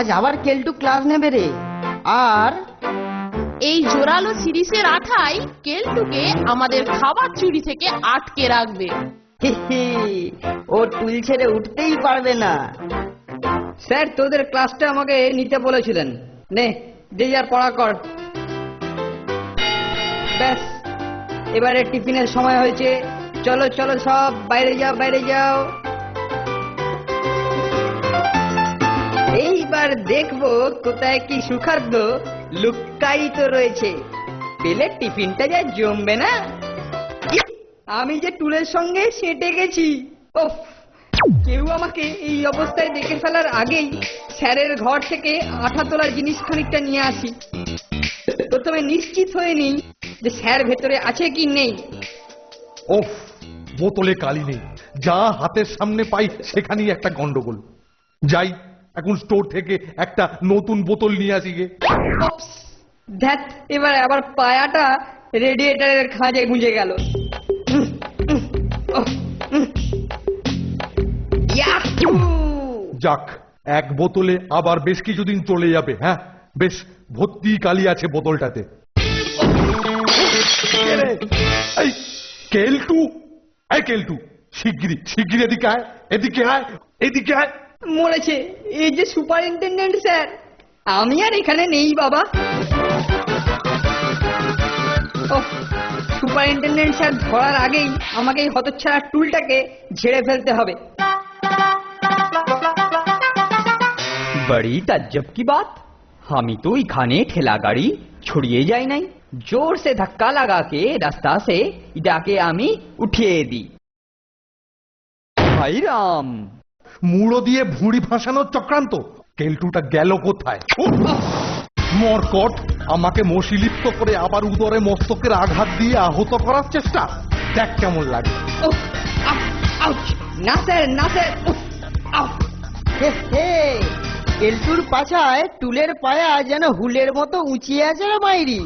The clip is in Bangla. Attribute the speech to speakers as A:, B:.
A: আজ আবার কেলটু ক্লাস নেবে রে। আর
B: এই জোরালো সিরিজের আঠাই কেলটুকে আমাদের খাবার চুরি থেকে আটকে রাখবে।
A: ও টুল ছেড়ে উঠতেই পারবে না।
C: স্যার তোদের ক্লাসটা আমাকে নিতে বলেছিলেন, নে যে যার পড়া কর। ব্যাস এবারে টিফিনের সময় হয়েছে, চলো চলো সব বাইরে যাও বাইরে যাও। এইবার দেখবো কোথায় কি সুখাদ্য লুকায়িত রয়েছে, পেলে টিফিনটা যা জমবে না। আমি যে টুলের সঙ্গে সেটে গেছি। ওফ, কেউ আমাকে এই অবস্থায় দেখে ফেলার আগেই স্যারের ঘর থেকে আঠা তোলার জিনিস খানিকটা নিয়ে আসি। প্রথমে নিশ্চিত হয়ে নিই যে স্যার ভেতরে আছে কি নেই।
D: ওফ, বোতলে কালি নেই, যা হাতের সামনে পাই সেখানেই একটা গন্ডগোল। যাই এখন স্টোর থেকে একটা নতুন বোতল নিয়ে আসি গে।
C: ধ্যাত, এবার আবার পায়াটা রেডিয়েটারের খাঁজে গুঁজে গেল।
D: যাক, এক বোতলে আবার বেশ কিছুদিন চলে যাবে। হ্যাঁ, বেশ ভর্তি কালি আছে বোতলটাতে। এই কেলটু, এই কেলটু, শিগগিরি শিগগিরি এদিকে আয়, এদিকে আয়, এদিকে আয়।
C: মরেছে, এই যে সুপারিনটেন্ডেন্ট স্যার, আমি আর এখানে নেই বাবা। সুপারিনটেন্ডেন্ট স্যার ধরার আগেই আমাকে এই হতচ্ছাড়া টুলটাকে ঝেড়ে ফেলতে হবে।
E: बड़ी ताज्जुब की बात, हामी तो इखाने ठेला गाड़ी छुड़िए जाए नहीं, जोर से धक्का लगा के रास्ता से इटाके आमी उठिए दी। भाई राम,
D: মুড়ো দিয়ে ভুঁড়ি ভাসানোর চক্রান্ত। কেলটুটা গেল কোথায়? মরকট আমাকে মশিলিপ্ত করে আবার উদরে মস্তকের আঘাত দিয়ে আহত করার চেষ্টা। দেখ কেমন লাগে।
C: না স্যার, না স্যার।
A: কেলটুর পাছায় টুলের পায়া যেন হুলের মতো উঁচিয়ে আছে রে মাইরি।